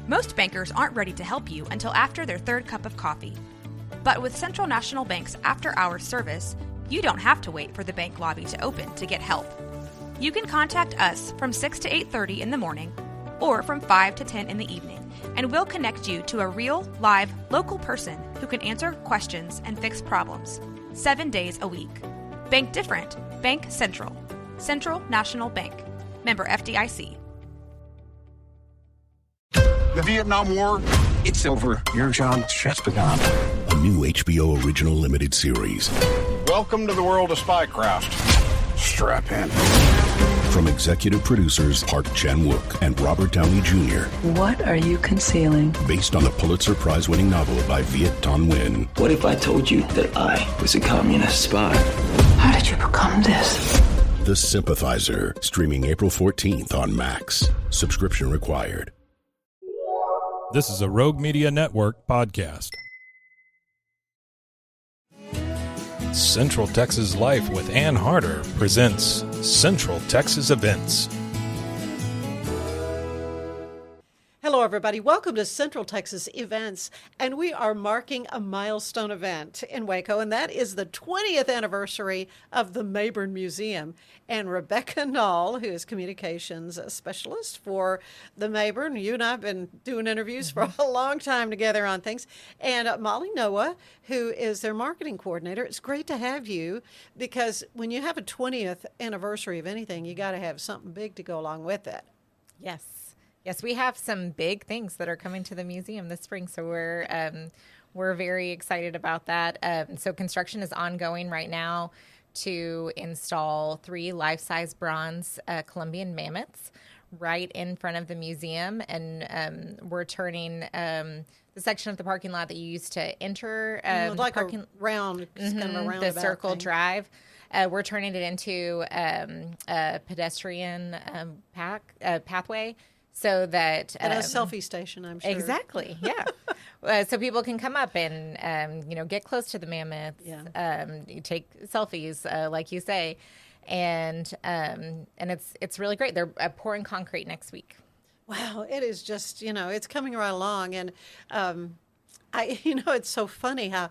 Most bankers aren't ready to help you until after their third cup of coffee. But with Central National Bank's after-hours service, you don't have to wait for the bank lobby to open to get help. You can contact us from 6 to 8:30 in the morning or from 5 to 10 in the evening, and we'll connect you to a real, live, local person who can answer questions and fix problems 7 days a week. Bank different. Bank Central. Central National Bank. Member FDIC. The Vietnam War, it's over. Your job's just begun. A new HBO original limited series. Welcome to the world of spycraft. Strap in. From executive producers Park Chan-wook and Robert Downey Jr. What are you concealing? Based on the Pulitzer Prize-winning novel by Viet Thanh Nguyen. What if I told you that I was a communist spy? How did you become this? The Sympathizer, streaming April 14th on Max. Subscription required. This is a Rogue Media Network podcast. Central Texas Life with Ann Harder presents Central Texas Events. Hello, everybody. Welcome to Central Texas Events, and we are marking a milestone event in Waco, and that is the 20th anniversary of the Mayborn Museum. And Rebecca Knoll, who is communications specialist for the Mayborn, you and I have been doing interviews for a long time together on things, and Molly Noah, who is their marketing coordinator. It's great to have you, because when you have a 20th anniversary of anything, you got to have something big to go along with it. Yes. Yes, we have some big things that are coming to the museum this spring, so we're very excited about that. So construction is ongoing right now to install 3 life-size bronze Columbian mammoths right in front of the museum, and we're turning the section of the parking lot that you used to enter like a round, kind of a roundabout the circle thing. Drive. We're turning it into a pedestrian pathway. So that and a selfie station, I'm sure. Exactly, yeah. So people can come up and get close to the mammoths. Yeah. You take selfies, like you say, and it's really great. They're pouring concrete next week. Wow, it is just it's coming right along, and it's so funny how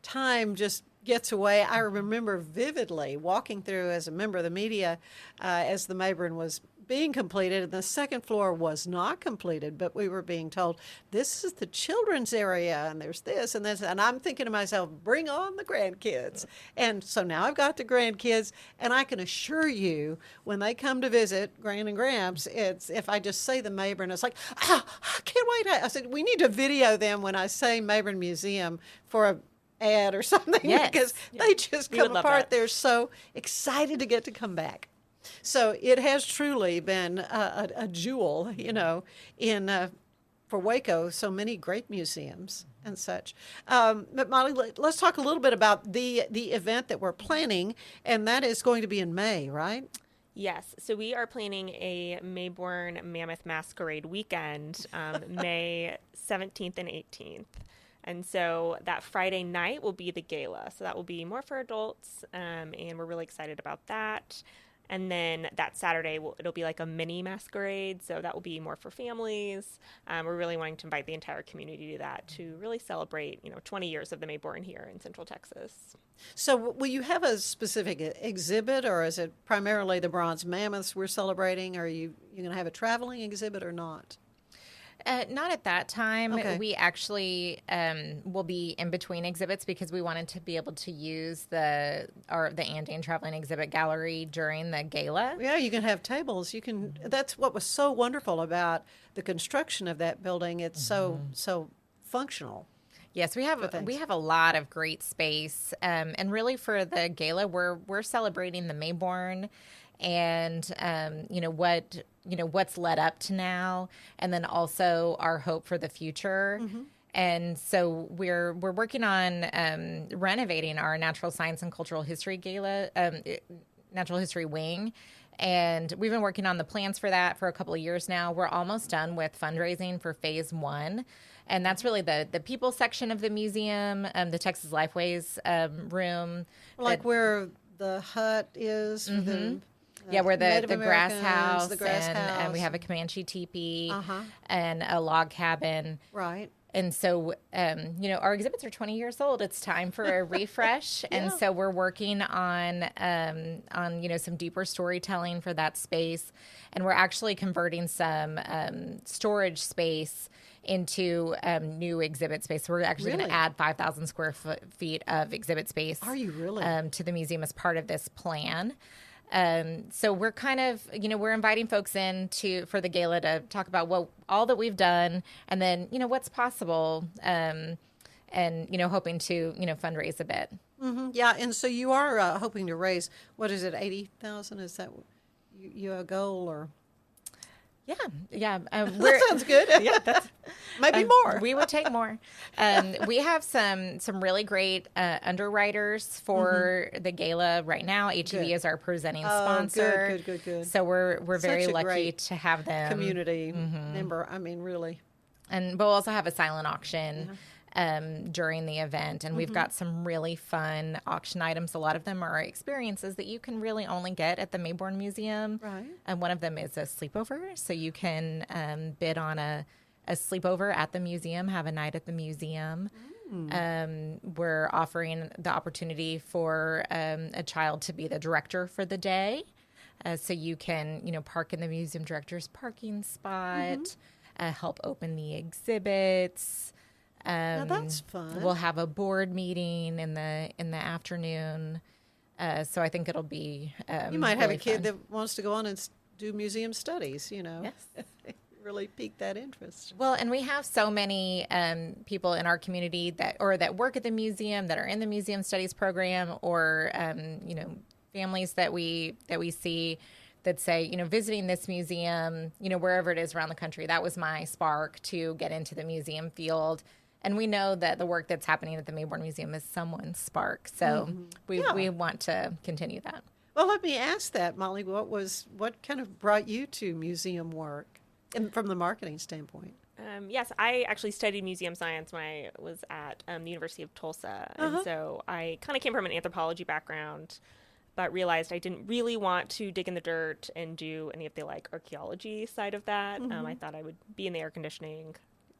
time just gets away. I remember vividly walking through as a member of the media as the Mayborn was being completed, and the second floor was not completed, but we were being told, this is the children's area, and there's this and this, and I'm thinking to myself, bring on the grandkids. And so now I've got the grandkids, and I can assure you, when they come to visit Grand and Gramps, it's, if I just say the Mayborn, it's like, I can't wait. I said, we need to video them when I say Mayborn Museum for a ad or something, because they just come apart. They're so excited to get to come back. So it has truly been a jewel, in for Waco. So many great museums and such. But Molly, let's talk a little bit about the event that we're planning, and that is going to be in May, right? Yes. So we are planning a Mayborn Mammoth Masquerade weekend, May 17th and 18th. And so that Friday night will be the gala. So that will be more for adults, and we're really excited about that. And then that Saturday, it'll be like a mini masquerade. So that will be more for families. We're really wanting to invite the entire community to that to really celebrate, 20 years of the Mayborn here in Central Texas. So will you have a specific exhibit, or is it primarily the bronze mammoths we're celebrating? Are you going to have a traveling exhibit or not? Not at that time. Okay. We actually will be in between exhibits because we wanted to be able to use the Andean Traveling Exhibit Gallery during the gala. Yeah, you can have tables. You can. That's what was so wonderful about the construction of that building. It's so functional. Yes, we have a lot of great space, and really for the gala, we're celebrating the Mayborn, and what's led up to now, and then also our hope for the future. Mm-hmm. And so we're working on renovating our Natural Science and Cultural History Gala, Natural History Wing. And we've been working on the plans for that for a couple of years now. We're almost done with fundraising for phase 1. And that's really the people section of the museum, the Texas Lifeways room. Like where the hut is for the... Yeah, we're the Native grass Americans, house, the grass house. and we have a Comanche teepee Uh-huh. and a log cabin. Right. And so, our exhibits are 20 years old. It's time for a refresh. And so we're working on some deeper storytelling for that space. And we're actually converting some storage space into new exhibit space. So we're actually going to add 5,000 square feet of exhibit space. Are you really? To the museum as part of this plan. So we're kind of, we're inviting folks in for the gala to talk about all that we've done, and then, what's possible, and, hoping to, fundraise a bit. Mm-hmm. Yeah, and so you are hoping to raise, what is it, 80,000? Is that you a goal or? Yeah. That sounds good. Yeah, that's maybe more. We would take more. We have some really great underwriters for the gala right now. HEB is our presenting sponsor. Good. So we're very lucky to have them. Community member. I mean, really. And we'll also have a silent auction during the event. And we've got some really fun auction items. A lot of them are experiences that you can really only get at the Mayborn Museum. Right. And one of them is a sleepover. So you can bid on a sleepover at the museum, have a night at the museum. We're offering the opportunity for a child to be the director for the day. So you can, park in the museum director's parking spot, help open the exhibits. Now that's fun. We'll have a board meeting in the afternoon. So I think it'll be you might have really a kid fun. that wants to go on and do museum studies, Yes. Really pique that interest. Well, and we have so many people in our community that work at the museum, that are in the museum studies program, or families that we see that say, visiting this museum, wherever it is around the country, that was my spark to get into the museum field. And we know that the work that's happening at the Mayborn Museum is someone's spark. So we want to continue that. Well, let me ask that, Molly. What kind of brought you to museum work, and from the marketing standpoint? Yes, I actually studied museum science when I was at the University of Tulsa. And so I kind of came from an anthropology background, but realized I didn't really want to dig in the dirt and do any of the archaeology side of that. I thought I would be in the air conditioning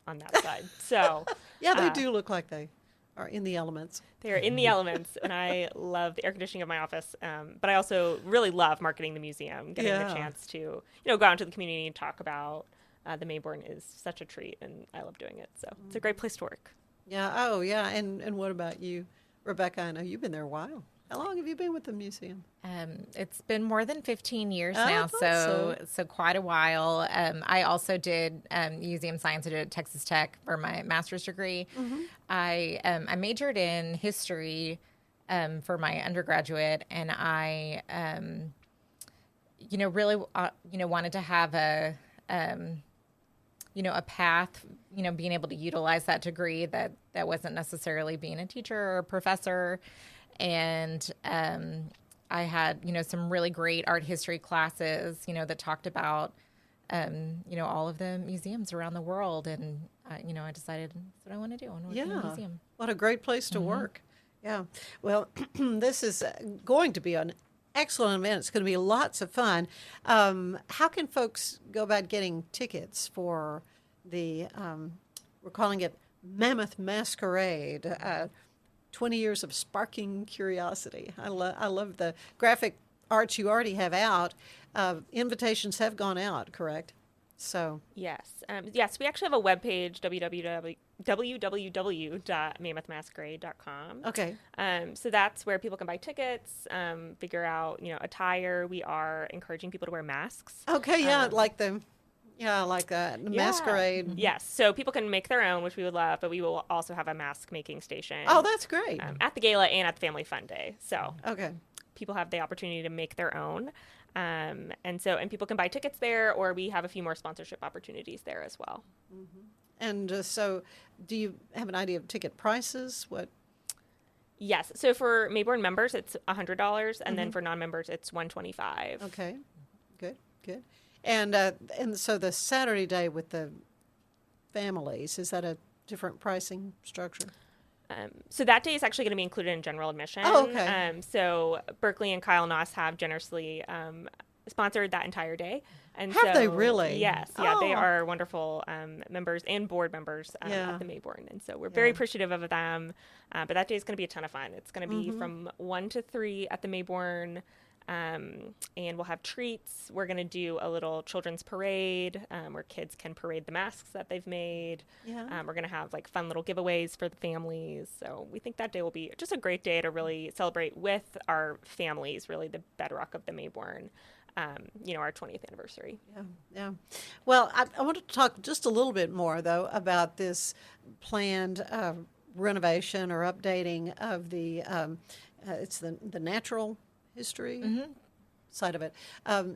on that side. So yeah, they do look like they are in the elements. They are in the elements, and I love the air conditioning of my office. But I also really love marketing the museum, getting the chance to go out into the community and talk about the Mayborn is such a treat, and I love doing it. So it's a great place to work. Yeah. Oh, yeah. And what about you, Rebecca? I know you've been there a while. How long have you been with the museum? It's been more than 15 years now, so quite a while. I also did museum science. I did at Texas Tech for my master's degree. I majored in history for my undergraduate, and I, really, wanted to have a path, being able to utilize that degree that wasn't necessarily being a teacher or a professor. And I had, some really great art history classes, that talked about, all of the museums around the world. And, I decided that's what I want to do. I want to work in a museum. What a great place to work. Yeah. Well, this is going to be an excellent event. It's going to be lots of fun. How can folks go about getting tickets for the, we're calling it Mammoth Masquerade, 20 years of sparking curiosity. I love the graphic arts you already have out. Invitations have gone out, correct? So yes, we actually have a webpage, www.mammothmasquerade.com. Okay. So that's where people can buy tickets, figure out attire. We are encouraging people to wear masks. Okay, like the masquerade. Yes, so people can make their own, which we would love, but we will also have a mask making station. Oh, that's great. At the gala and at the Family Fun Day. So okay, people have the opportunity to make their own. And people can buy tickets there, or we have a few more sponsorship opportunities there as well. And so do you have an idea of ticket prices? What? Yes. So for Mayborn members, it's $100, and then for non-members, it's $125. Okay, good. And so the Saturday day with the families, is that a different pricing structure? So that day is actually going to be included in general admission. Oh, okay. So Berkeley and Kyle Noss have generously sponsored that entire day. And Have they really? Yes. Yeah, they are wonderful members and board members at the Mayborn. And so we're very appreciative of them. But that day is going to be a ton of fun. It's going to be from 1 to 3 at the Mayborn. And we'll have treats. We're going to do a little children's parade where kids can parade the masks that they've made. Yeah. We're going to have like fun little giveaways for the families. So we think that day will be just a great day to really celebrate with our families, really the bedrock of the Mayborn, our 20th anniversary. Yeah. Well, I want to talk just a little bit more, though, about this planned renovation or updating of the, it's the natural history side of it.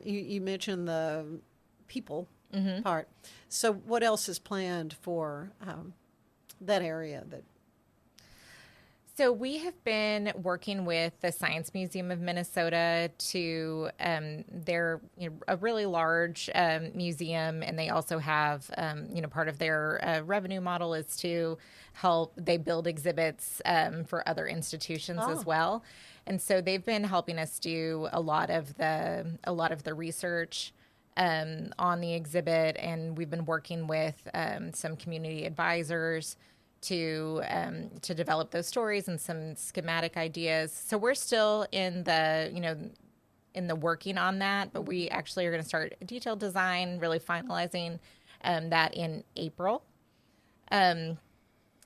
You mentioned the people part. So what else is planned for that area? So we have been working with the Science Museum of Minnesota to they're a really large museum, and they also have part of their revenue model is to help they build exhibits for other institutions as well. And so they've been helping us do a lot of the research on the exhibit, and we've been working with some community advisors to develop those stories and some schematic ideas. So we're still in the working on that, but we actually are going to start detailed design, really finalizing that in April.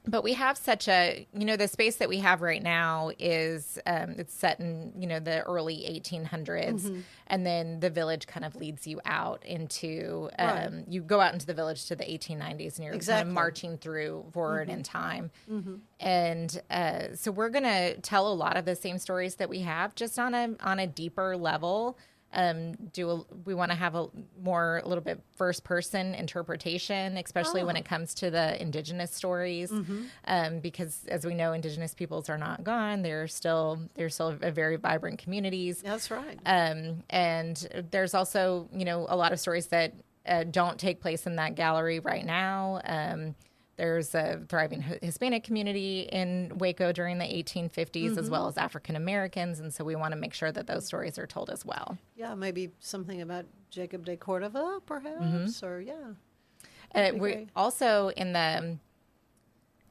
But we have such a, the space that we have right now is, it's set in, the early 1800s. And then the village kind of leads you out into, you go out into the village to the 1890s and you're kind of marching forward in time. And so we're going to tell a lot of the same stories that we have, just on a deeper level. We want to have a little bit first person interpretation, especially when it comes to the indigenous stories, because as we know, indigenous peoples are not gone. They're still a very vibrant communities. That's right. And there's also, a lot of stories that don't take place in that gallery right now. There's a thriving Hispanic community in Waco during the 1850s, as well as African Americans, and so we want to make sure that those stories are told as well. Yeah, maybe something about Jacob de Cordova, perhaps, or we also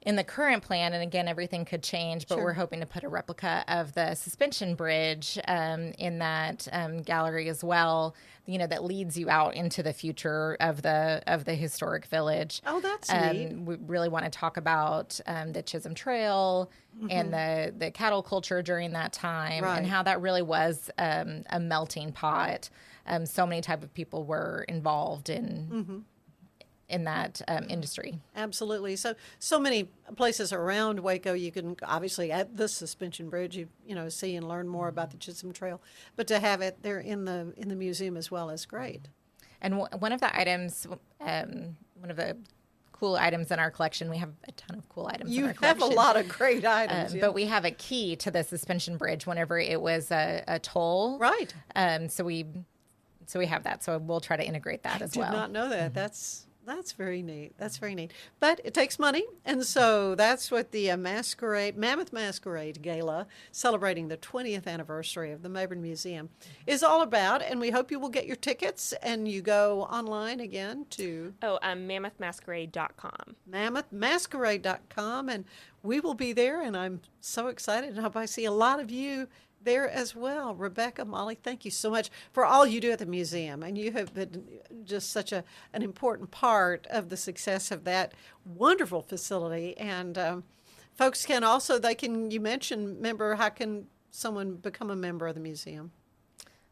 in the current plan, and again, everything could change, but we're hoping to put a replica of the suspension bridge in that gallery as well, that leads you out into the future of the historic village. Oh, that's neat. We really want to talk about the Chisholm Trail and the cattle culture during that time, and how that really was a melting pot. So many type of people were involved in that industry. Absolutely. So many places around Waco, you can obviously at the suspension bridge, you see and learn more about the Chisholm Trail, but to have it there in the museum as well is great. And one of the items, one of the cool items in our collection, we have a ton of cool items in our collection. You have a lot of great items. But we have a key to the suspension bridge whenever it was a toll. Right. So we have that. So we'll try to integrate that as well. I did not know that. That's very neat. That's very neat. But it takes money, and so that's what the Mammoth Masquerade Gala, celebrating the 20th anniversary of the Mayborn Museum, is all about. And we hope you will get your tickets, and you go online again to... mammothmasquerade.com. Mammothmasquerade.com, and we will be there, and I'm so excited. And I hope I see a lot of you there as well. Rebecca, Molly, thank you so much for all you do at the museum, and you have been just such an important part of the success of that wonderful facility. And folks can also, you mentioned how can someone become a member of the museum?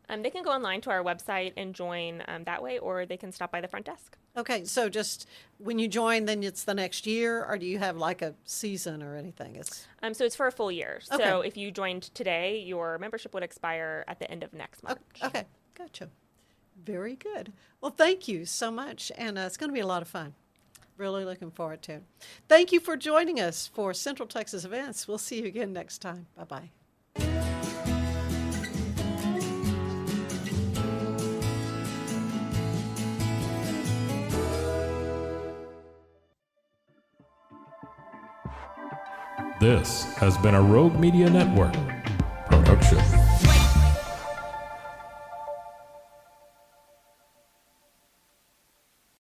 They can go online to our website and join that way, or they can stop by the front desk. Okay, so just when you join, then it's the next year, or do you have like a season or anything? So it's for a full year. Okay. So if you joined today, your membership would expire at the end of next March. Okay, gotcha. Very good. Well, thank you so much, and it's going to be a lot of fun. Really looking forward to it. Thank you for joining us for Central Texas Events. We'll see you again next time. Bye-bye. This has been a Rogue Media Network production.